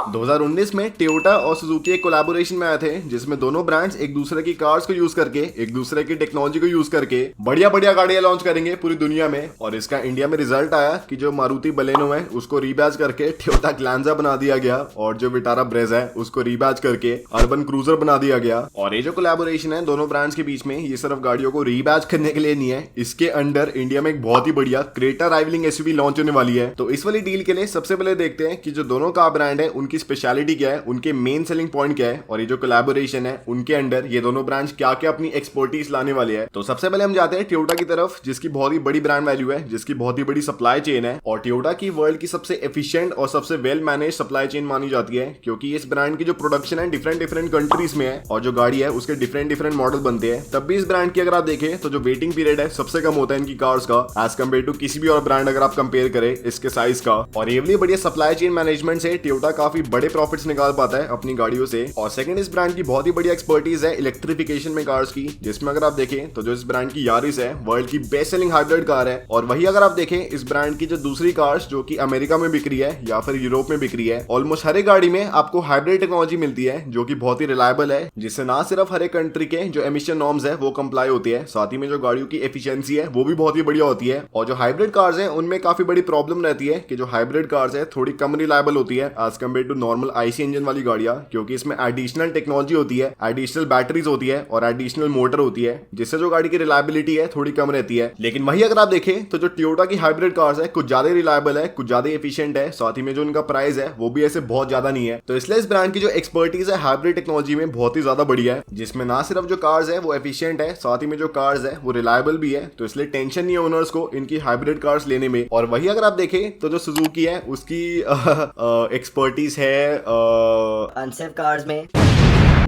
2019 में टोयोटा और सुजुकी एक कोलैबोरेशन में आए थे, जिसमें दोनों ब्रांड्स एक दूसरे की कार्स को यूज करके, एक दूसरे की टेक्नोलॉजी को यूज करके बढ़िया बढ़िया गाड़ियां लॉन्च करेंगे पूरी दुनिया में। और इसका इंडिया में रिजल्ट आया कि जो मारुति बलेनो है उसको रीबैच करके टोयोटा ग्लांजा बना दिया गया, और जो विटारा ब्रेजा है उसको रीबैच करके अर्बन क्रूजर बना दिया गया। और ये जो कोलैबोरेशन है दोनों ब्रांड्स के बीच में, ये सिर्फ गाड़ियों को रीबैच करने के लिए नहीं है, इसके अंडर इंडिया में एक बहुत ही बढ़िया क्रेटा राइवलिंग एसयूवी लॉन्च होने वाली है। तो इस वाली डील के लिए सबसे पहले देखते हैं कि जो दोनों कार ब्रांड है उनकी स्पेशलिटी क्या है, उनके मेन सेलिंग पॉइंट क्या है, और ये जो कोलैबोरेशन है उनके अंडर ये दोनों ब्रांड्स क्या क्या अपनी एक्सपर्टीज लाने वाले हैं। तो सबसे पहले हम जाते हैं टोयोटा की तरफ, जिसकी बहुत ही बड़ी ब्रांड वैल्यू है, जिसकी बहुत ही बड़ी सप्लाई चेन है, और टोयोटा की वर्ल्ड की सबसे एफिशिएंट और सबसे वेल मैनेज सप्लाई चेन मानी जाती है, क्योंकि इस ब्रांड की जो प्रोडक्शन है डिफरेंट डिफरेंट कंट्रीज में है, और जो गाड़ी है उसके डिफरेंट डिफरेंट मॉडल बनते हैं। तब भी इस ब्रांड की अगर आप देखें तो जो वेटिंग पीरियड है सबसे कम होता है इनकी कार्स का, एज कम्पेयर टू किसी भी और ब्रांड अगर आप कंपेयर करें इसके साइज का। और ये वाली बढ़िया सप्लाई चेन मैनेजमेंट से टोयोटा काफी बड़े प्रॉफिट्स निकाल पाता है अपनी गाड़ियों से। और सेकंड, इस ब्रांड की बहुत ही बढ़िया एक्सपर्टीज है इलेक्ट्रिफिकेशन में कार्स की, जिसमें अगर आप देखें तो जो इस ब्रांड की यारिस है वर्ल्ड की बेस्ट सेलिंग हाइब्रिड कार है। और वही अगर आप देखें इस ब्रांड की जो दूसरी कार्स जो कि अमेरिका में बिक रही है या फिर यूरोप में बिक रही है, ऑलमोस्ट हर एक गाड़ी में आपको हाइब्रिड टेक्नोलॉजी मिलती है जो कि बहुत ही रिलायबल है, जिससे ना सिर्फ हर एक कंट्री के जो एमिशन नॉर्म्स है वो कंप्लाई होती है, साथ ही में जो गाड़ियों की एफिशिएंसी है वो भी बहुत ही बढ़िया होती है। और जो हाइब्रिड कार्स है उनमें काफी बड़ी प्रॉब्लम रहती है कि जो हाइब्रिड कार्स है थोड़ी कम रिलायबल होती है as compare to normal IC engine वाली गाड़ियां, क्योंकि इसमें एडिशनल टेक्नोलॉजी होती है, एडिशनल बैटरीज होती है और एडिशनल मोटर होती है, जिससे जो गाड़ी की रिलायबिलिटी है थोड़ी कम रहती है। लेकिन वही अगर आप देखें तो जो टोयोटा की हाइब्रिड कार्स है कुछ ज्यादा रिलायबल है, कुछ ज्यादा एफिशिएंट है, साथ ही में जो उनका प्राइस है वो भी ऐसे बहुत ज्यादा नहीं है। तो इसलिए इस ब्रांड की जो एक्सपर्टीज है हाइब्रिड टेक्नोलॉजी में बहुत ही ज्यादा बढ़िया है, जिसमें ना सिर्फ जो कार्स है वो एफिशिएंट है, साथ ही में जो कार्स है वो रिलायबल भी है। तो इसलिए टेंशन नहीं है ओनर्स को इनकी हाइब्रिड कार्स लेने में। और वही अगर आप देखें तो जो सुजुकी है उसकी एक्सपर्टीज है अनसेफ कार्स में।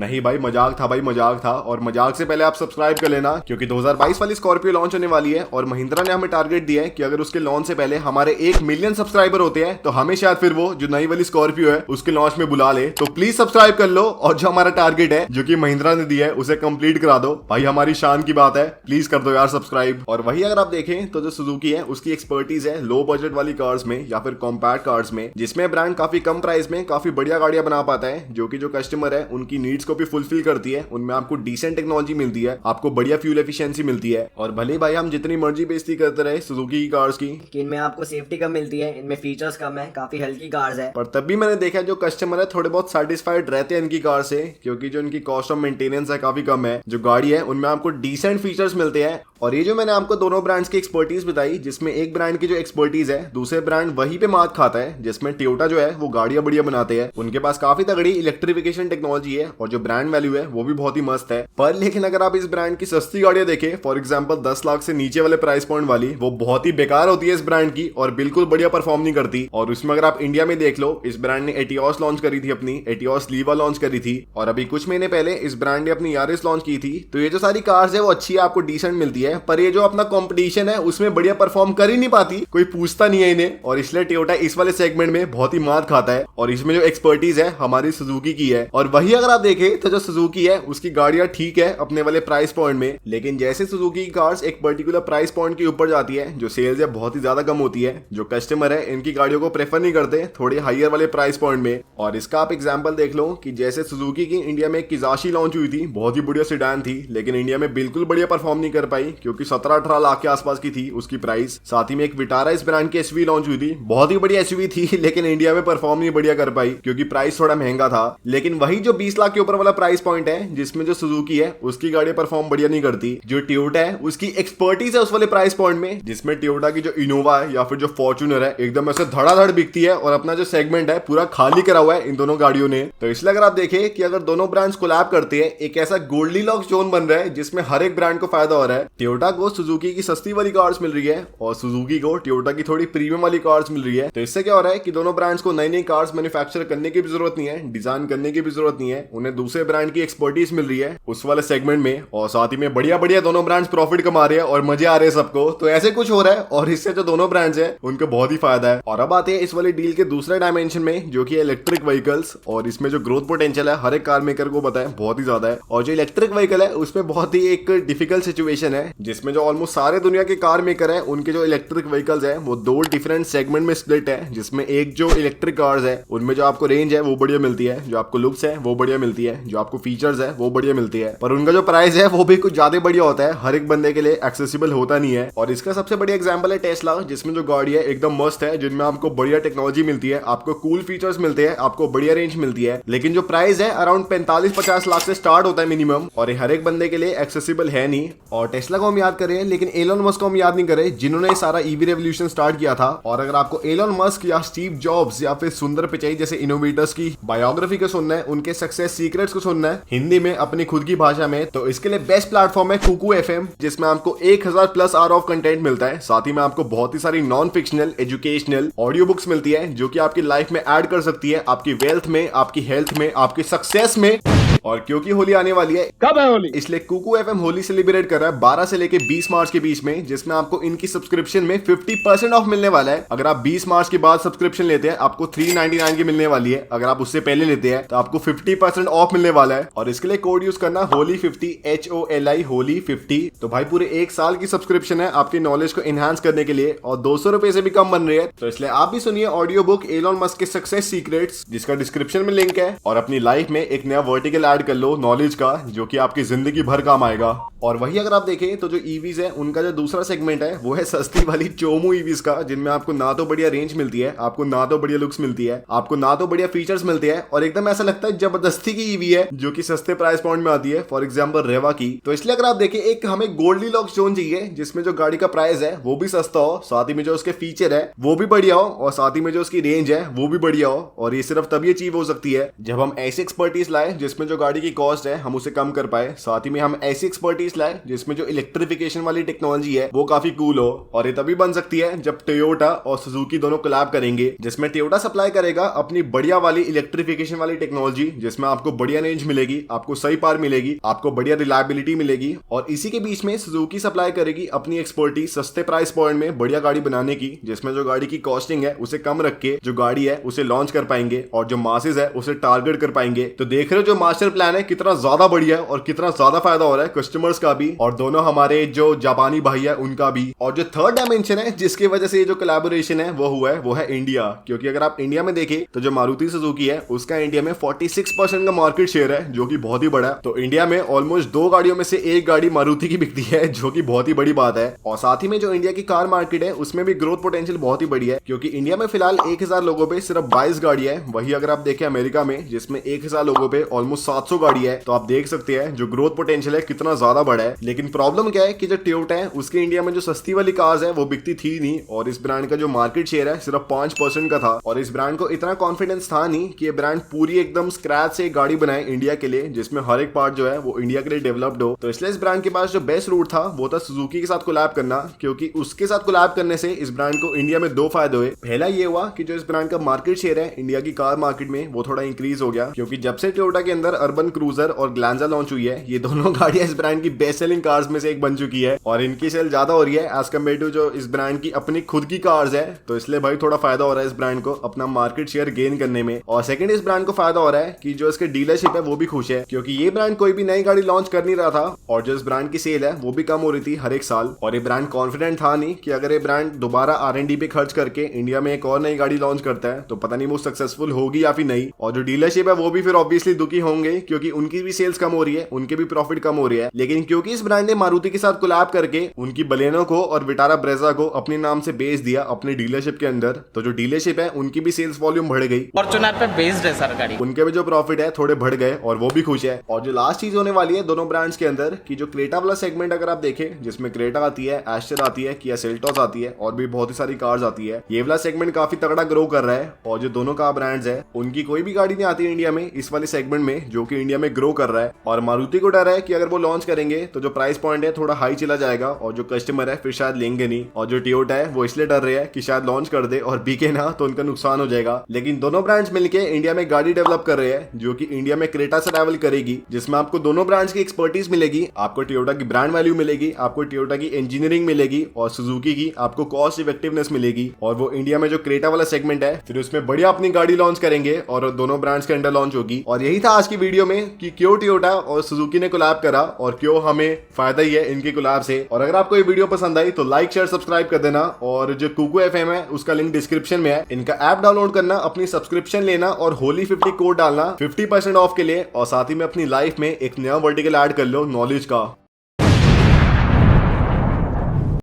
नहीं भाई, मजाक था भाई, मजाक था। और मजाक से पहले आप सब्सक्राइब कर लेना, क्योंकि 2022 वाली स्कॉर्पियो लॉन्च होने वाली है और महिंद्रा ने हमें टारगेट दिया है कि अगर उसके लॉन्च से पहले हमारे 1 मिलियन सब्सक्राइबर होते हैं तो हमें शायद फिर वो जो नई वाली स्कॉर्पियो है उसके लॉन्च में बुला ले। तो प्लीज सब्सक्राइब कर लो और जो हमारा टारगेट है जो कि महिंद्रा ने दिया है उसे कंप्लीट करा दो भाई, हमारी शान की बात है, प्लीज कर दो यार सब्सक्राइब। और वही अगर आप देखें तो जो सुजुकी है उसकी एक्सपर्टीज है लो बजट वाली कार्स में या फिर कॉम्पैक्ट कार्स में, जिसमें ब्रांड काफी कम प्राइस में काफी बढ़िया गाड़ियां बना पाता है, जो कि जो कस्टमर है उनकी नीड्स को भी फुलफिल करती है। उनमें आपको डिसेंट टेक्नोलॉजी मिलती है, आपको बढ़िया फ्यूल एफिशिएंसी मिलती है। और भले भाई हम जितनी मर्जी बेइज्जती करते रहे सुजुकी की कार्स की, कि इनमें आपको सेफ्टी कम मिलती है, इनमें फीचर्स कम है, काफी हल्की कार्स है, पर तब भी मैंने देखा जो कस्टमर है थोड़े बहुत सेटिस्फाइड रहते हैं इनकी कार से, क्योंकि जो इनकी कॉस्ट ऑफ मेंटेनेंस है काफी कम है, जो गाड़ी है उनमें आपको डिसेंट फीचर्स मिलते हैं। और ये जो मैंने आपको दोनों ब्रांड्स की एक्सपर्टीज बताई, जिसमें एक ब्रांड की जो एक्सपर्टीज है दूसरे ब्रांड वही पे मात खाता है, जिसमें टोयोटा जो है वो गाड़ियां बढ़िया बनाते हैं, उनके पास काफी तगड़ी इलेक्ट्रिफिकेशन टेक्नोलॉजी है और जो ब्रांड वैल्यू है वो भी बहुत ही मस्त है। पर लेकिन अगर आप इस ब्रांड की सस्ती गाड़ियां देखें, फॉर एग्जांपल 10 लाख से नीचे वाले प्राइस पॉइंट वाली, वो बहुत ही बेकार होती है इस ब्रांड की और बिल्कुल बढ़िया परफॉर्म नहीं करती। और उसमें अगर आप इंडिया में देख लो, इस ब्रांड ने एटियोस लॉन्च करी थी, अपनी एटियोस लीवा लॉन्च करी थी, और अभी कुछ महीने पहले इस ब्रांड ने अपनी यारिस लॉन्च की थी। तो ये जो सारी कार्स है वो अच्छी है, आपको डिसेंट मिलती है, पर ये जो अपना कंपटीशन है उसमें बढ़िया परफॉर्म कर ही नहीं पाती, कोई पूछता नहीं है इन्हें। और इसलिए टोयोटा इस वाले सेगमेंट में बहुत ही मात खाता है और इसमें जो एक्सपर्टीज है हमारी सुजुकी की है। और वही अगर आप देखें तो जो सुजुकी है उसकी गाड़ियां ठीक है अपने वाले प्राइस पॉइंट में, लेकिन जैसे सुजुकी की कार्स एक पर्टिकुलर प्राइस पॉइंट के ऊपर जाती है, जो सेल्स है बहुत ही ज्यादा कम होती है, जो कस्टमर है इनकी गाड़ियों को प्रेफर नहीं करते थोड़े हायर वाले प्राइस पॉइंट में। और इसका आप एग्जांपल देख लो कि जैसे सुजुकी की इंडिया में किजाशी लॉन्च हुई थी, बहुत ही बढ़िया सेडान थी, लेकिन इंडिया में बिल्कुल बढ़िया परफॉर्म नहीं कर पाई, क्योंकि 17-18 लाख के आसपास की थी उसकी प्राइस। साथ ही में एक विटारा इस ब्रांड की एसयूवी लॉन्च हुई थी, बहुत ही बढ़िया एसयूवी थी, लेकिन इंडिया में परफॉर्म नहीं बढ़िया कर पाई क्योंकि प्राइस थोड़ा महंगा था। लेकिन वही जो 20 लाख के ऊपर वाला प्राइस पॉइंट है, जिसमें जो सुजुकी है उसकी गाड़ी परफॉर्म बढ़िया नहीं करती। जो टोयोटा है उसकी एक्सपर्टीज है उस वाले प्राइस पॉइंट में, जिसमें टोयोटा की जो इनोवा है या फिर जो फॉर्च्यूनर है एकदम ऐसे धड़ाधड़ बिकती है और अपना जो सेगमेंट है पूरा खाली करा हुआ है इन दोनों गाड़ियों ने। तो इसलिए अगर आप देखें कि अगर दोनों ब्रांड्स कोलैब करते हैं, एक ऐसा गोल्डीलॉक्स जोन बन रहा है जिसमें हर एक ब्रांड को फायदा हो रहा है। टोयोटा को सुजुकी की सस्ती वाली कार्स मिल रही है और सुजुकी को टोयोटा की थोड़ी प्रीमियम वाली कार्स मिल रही है। तो इससे क्या हो रहा है कि दोनों ब्रांड्स को नई नई कार्स मैन्युफैक्चर करने की भी जरूरत नहीं है, डिजाइन करने की भी जरूरत नहीं है, उन्हें दूसरे ब्रांड की एक्सपर्टीज मिल रही है उस वाले सेगमेंट में, और साथ ही में बढ़िया बढ़िया दोनों ब्रांड्स प्रॉफिट कमा रहे हैं और मजे आ रहे हैं सबको। तो ऐसे कुछ हो रहा है और इससे जो दोनों ब्रांड्स हैं उनको बहुत ही फायदा है। और अब आते हैं इस वाली डील के दूसरे डायमेंशन में, जो कि इलेक्ट्रिक व्हीकल्स, और इसमें जो ग्रोथ पोटेंशियल है हर एक कार मेकर को पता है बहुत ही ज्यादा है। और जो इलेक्ट्रिक व्हीकल है उसमें बहुत ही एक डिफिकल्ट सिचुएशन है, जिसमें जो ऑलमोस्ट सारे दुनिया के कार मेकर है उनके जो इलेक्ट्रिक व्हीकल्स है वो दो डिफरेंट सेगमेंट में स्प्लिट है, जिसमें एक जो इलेक्ट्रिक कार्स है उनमें जो आपको रेंज है वो बढ़िया मिलती है, जो आपको लुक्स है वो बढ़िया मिलती है, जो आपको फीचर्स है वो बढ़िया मिलती है, पर उनका जो प्राइस है वो भी कुछ ज्यादा बढ़िया होता है, हर एक बंदे के लिए एक्सेसिबल होता नहीं है। और इसका सबसे बढ़िया एग्जांपल है टेस्ला, जिसमें जो गाड़ी है एकदम मस्त है, जिनमें आपको बढ़िया टेक्नोलॉजी मिलती है, आपको कूल फीचर्स मिलते हैं, आपको बढ़िया रेंज मिलती है, लेकिन जो प्राइस है अराउंड 45-50 लाख से स्टार्ट होता है मिनिमम, और ये हर एक बंदे के लिए एक्सेसिबल है नहीं। और टेस्ला को हम याद करें लेकिन एलन मस्क को हम याद नहीं करें, जिन्होंने सारा ईवी रेवोल्यूशन स्टार्ट किया था। और अगर आपको एलन मस्क या स्टीव जॉब्स या फिर सुंदर पिचाई जैसे इनोवेटर्स की बायोग्राफी को सुनना है, उनके सक्सेस सीक्रेट्स को सुनना है हिंदी में अपनी खुद की भाषा में, तो इसके लिए बेस्ट प्लेटफॉर्म है कुकू एफएम, जिसमें आपको 1000+ आवर ऑफ कंटेंट मिलता है। साथ ही में आपको बहुत ही सारी non fictional educational audio books मिलती है जो कि आपकी लाइफ में ऐड कर सकती है, आपकी वेल्थ में, आपकी हेल्थ में, आपकी सक्सेस में। और क्योंकि होली आने वाली है, कब है होली, इसलिए कुकू एफएम होली सेलिब्रेट कर रहा है 12 से लेके 20 मार्च के बीच में, जिसमें आपको इनकी सब्सक्रिप्शन में 50% ऑफ मिलने वाला है। अगर आप 20 मार्च के बाद सब्सक्रिप्शन लेते हैं आपको 399 की मिलने वाली है, अगर आप उससे पहले लेते हैं तो आपको 50% ऑफ मिलने वाला है। और इसके लिए कोड यूज करना होली50, HOLI होली50। तो भाई पूरे 1 साल की सब्सक्रिप्शन है आपकी नॉलेज को एनहांस करने के लिए, और 200 रुपए से भी कम बन रही है। तो इसलिए आप भी सुनिए ऑडियो बुक एलन मस्क के सक्सेस सीक्रेट्स, जिसका डिस्क्रिप्शन में लिंक है, और अपनी लाइफ में एक नया वर्टिकल ऐड कर लो नॉलेज का, जो कि आपकी जिंदगी भर काम आएगा। और वही अगर आप देखें तो जो ईवीज है उनका जो दूसरा सेगमेंट है वो है सस्ती वाली चोमू ईवीज का, जिनमें आपको ना तो बढ़िया रेंज मिलती है, आपको ना तो बढ़िया लुक्स मिलती है, आपको ना तो बढ़िया फीचर्स मिलते हैं, और एकदम ऐसा लगता है जबरदस्ती की ईवी है जो कि सस्ते प्राइस पॉइंट में आती है, फॉर एग्जांपल रेवा की। तो इसलिए अगर आप देखें एक हमें गोल्डी लॉक्स जोन चाहिए, जिसमें जो गाड़ी का प्राइस है वो भी सस्ता हो, साथ ही में जो उसके फीचर है वो भी बढ़िया हो, और साथ ही में जो उसकी रेंज है वो भी बढ़िया हो। और ये सिर्फ तभी अचीव हो सकती है जब हम ऐसी एक्सपर्टीज लाए जिसमें जो गाड़ी की कॉस्ट है हम उसे कम कर पाए, साथ ही में हम ऐसी एक्सपर्टीज लाए जिसमें जो इलेक्ट्रिफिकेशन वाली टेक्नोलॉजी है वो काफी कूल हो। और ये तभी बन सकती है जब टोयोटा और सुजुकी दोनों कोलैब करेंगे, जिसमें टोयोटा सप्लाई करेगा अपनी बढ़िया वाली इलेक्ट्रिफिकेशन वाली टेक्नोलॉजी, जिसमें आपको बढ़िया रेंज मिलेगी, आपको सही पार मिलेगी, आपको बढ़िया रिलायबिलिटी मिलेगी। और इसी के बीच में सुजुकी सप्लाई करेगी अपनी एक्सपर्टीज सस्ते प्राइस पॉइंट में बढ़िया गाड़ी बनाने की, जिसमें जो गाड़ी की कॉस्टिंग है उसे कम रख के जो गाड़ी है उसे लॉन्च कर पाएंगे, और जो मासेस है उसे टारगेट कर पाएंगे। तो देख रहे हो जो मास्टर प्लान है कितना ज्यादा बढ़िया है और कितना ज्यादा फायदा हो रहा है कस्टमर्स का भी, और दोनों हमारे जो जापानी भाई है उनका भी। और जो थर्ड डायमेंशन है जिसकी वजह से ये जो कोलैबोरेशन है वो है इंडिया, क्योंकि अगर आप इंडिया में देखें तो जो मारुति सुजुकी है उसका इंडिया में 46% का मार्केट शेयर है, जो कि बहुत ही बड़ा है। तो इंडिया में ऑलमोस्ट 2 गाड़ियों में से 1 गाड़ी मारुति की बिकती है, जो कि बहुत ही बड़ी बात है। और साथ ही में जो इंडिया की कार मार्केट है उसमें भी ग्रोथ पोटेंशियल बहुत ही बड़ी है, क्योंकि इंडिया में फिलहाल 1000 लोगों पे सिर्फ 22 गाड़ी है। वही अगर आप देखें अमेरिका में, जिसमें 1000 लोगों पे ऑलमोस्ट 700 गाड़ी है, तो आप देख सकते हैं जो ग्रोथ पोटेंशियल है कितना ज्यादा बड़ा है। लेकिन प्रॉब्लम क्या है कि जो टोयोटा है उसके इंडिया में जो सस्ती वाली कार्स है वो बिकती थी नहीं, और इस ब्रांड का जो मार्केट शेयर है सिर्फ 5% का था। और इस ब्रांड को इतना कॉन्फिडेंस था नहीं कि ये ब्रांड पूरी एकदम स्क्रैच से एक गाड़ी बनाए इंडिया के लिए, जिसमें हर एक पार्ट जो है वो इंडिया के लिए डेवलप्ड हो। तो इसलिए इस ब्रांड के पास जो बेस्ट रूट था वो था सुजुकी के साथ कोलैब करना, क्योंकि उसके साथ कोलैब करने से इस ब्रांड को इंडिया में 2 फायदे हुए। पहला ये हुआ कि जो इस ब्रांड का मार्केट शेयर है इंडिया की कार मार्केट में वो थोड़ा इंक्रीज हो गया, क्योंकि जब से टोयोटा के अंदर अर्बन क्रूजर और ग्लैंजा लॉन्च हुई है, ये दोनों गाड़ियां इस ब्रांड की बेस्ट सेलिंग कार्स में से एक बन चुकी है, और इनकी सेल ज्यादा हो रही है एज कम्पेयर टू जो इस ब्रांड की अपनी खुद की कार्स है। तो इसलिए भाई थोड़ा फायदा हो रहा है इस ब्रांड को अपना मार्केट शेयर गेन करने में। और सेकंड इस ब्रांड को फायदा हो रहा है कि जो इसके डीलरशिप है वो भी खुश है, क्योंकि ये ब्रांड कोई भी नई गाड़ी लॉन्च कर नहीं रहा था, और जो इस ब्रांड की सेल है वो भी कम हो रही थी हर एक साल। और ये ब्रांड कॉन्फिडेंट था नहीं कि अगर ये ब्रांड दोबारा R&D पे खर्च करके इंडिया में एक और नई गाड़ी लॉन्च करता है तो पता नहीं वो सक्सेसफुल होगी या फिर नहीं। और जो डीलरशिप है वो भी फिर ऑब्वियसली दुखी होंगे, क्योंकि उनकी भी सेल्स कम हो रही है, उनके भी प्रॉफिट कम हो रही है। लेकिन क्योंकि इस ब्रांड ने मारुति के साथ कोलैब करके उनकी बलेनो को और विटारा ब्रेजा को अपने नाम से बेच दिया अपनी डीलरशिप के अंदर, तो जो डीलरशिप है उनकी भी सेल्स वॉल्यूम बढ़ गई, फॉर्च्यूनर पे बेस्ड है सर गाड़ी, उनके भी जो प्रॉफिट है थोड़े बढ़ गए और वो भी खुश है। और जो लास्ट चीज होने वाली है दोनों ब्रांड्स के अंदर कि जो क्रेटा वाला सेगमेंट अगर आप देखें, जिसमें क्रेटा आती है, एस्टर आती है, किया सेल्टोस आती है, और भी बहुत ही सारी कार्स आती है, ये वाला सेगमेंट काफी तगड़ा ग्रो कर रहा है। और जो दोनों कार ब्रांड्स है उनकी कोई भी गाड़ी नहीं आती इंडिया में इस वाले सेगमेंट में, जो कि इंडिया में ग्रो कर रहा है। और मारुति को डर है कि अगर वो लॉन्च करेंगे तो जो प्राइस पॉइंट है थोड़ा हाई चला जाएगा, और जो कस्टमर है फिर शायद लेंगे नहीं। और जो टोयोटा है वो इसलिए डर रहे हैं कि शायद लॉन्च कर दे और बिके ना तो उनका नुकसान हो जाएगा। लेकिन दोनों ब्रांड्स मिलके इंडिया में गाड़ी डेवलप कर रहे हैं, जो कि इंडिया में क्रेटा से राइवल करेगी, जिसमें आपको दोनों ब्रांड्स की एक्सपर्टीज मिलेगी, आपको टोयोटा की ब्रांड वैल्यू मिलेगी, आपको टोयोटा की इंजीनियरिंग मिलेगी, और सुजुकी की आपको कॉस्ट इफेक्टिवनेस मिलेगी। और वो इंडिया में जो क्रेटा वाला सेगमेंट है फिर उसमें बढ़िया अपनी गाड़ी लॉन्च करेंगे, और दोनों ब्रांड्स के अंडर लॉन्च होगी। और यही था आज की वीडियो में कि क्यों टोयोटा और सुजुकी ने कोलैब करा और क्यों हमें फायदा ही है इनकी कोलैब से। और अगर आपको ये वीडियो पसंद आई तो लाइक शेयर सब्सक्राइब कर देना। और जो कुकू FM है उसका लिंक डिस्क्रिप्शन में है। इनका ऐप डाउनलोड करना, अपनी सब्सक्रिप्शन लेना और होली 50 कोड डालना 50% ऑफ के लिए। और साथ ही में अपनी लाइफ में एक नया वर्टिकल ऐड कर लो नॉलेज का।